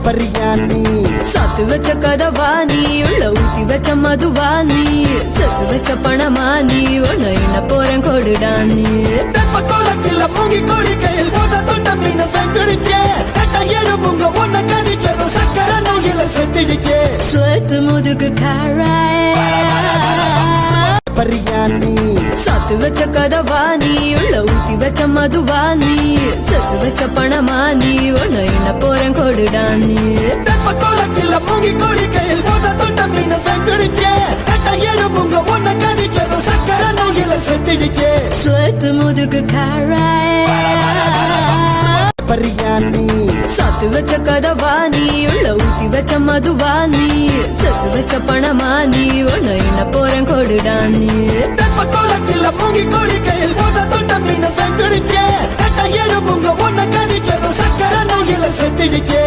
பிரியாணி சாத்து வச்ச கதவாணி உள்ள ஊத்தி வச்ச மதுவாணி சத்து வச்ச பணமானி உன்னை என்ன போறேன் கொடுடானி தெப்ப கோலத்தில் மூங்கி கோரிக்கையில் போட்ட தொட்ட மீன் வெந்துடுச்சே கட்ட எறும்புங்க ஒன்ன கடிச்சதும் சக்கர நோயில செத்துடுச்சே சொத்து முதுகு காராய் பிரியாணி சாத்து வச்ச கதவாணி உள்ள ஊத்தி வச்ச மதுவாணி சத்து வச்ச பணமானி உன்னை என்ன போறேன் கொடுடானி தெப்ப கோலத்தில் மூங்கி கோரிக்கையில் போட்ட தொட்ட மீன் வெந்துடுச்சே கட்ட எறும்புங்க ஒன்ன கடிச்சதும் சக்கர நோயில செத்துடுச்சே சொத்து முதுகு காராய் பிரியாணி சாத்து வச்ச கதவாணி உள்ள ஊத்தி வச்ச மதுவாணி சத்து வச்ச பணமானி உன்னை என்ன போறேன் கொடுடானி தெப்ப கோலத்தில் மூங்கி கோரிக்கையில் போட்ட தொட்ட மீன் வெந்துடுச்சே கட்ட எறும்புங்க ஒன்ன கடிச்சதும் சக்கர நோயில செத்துடுச்சே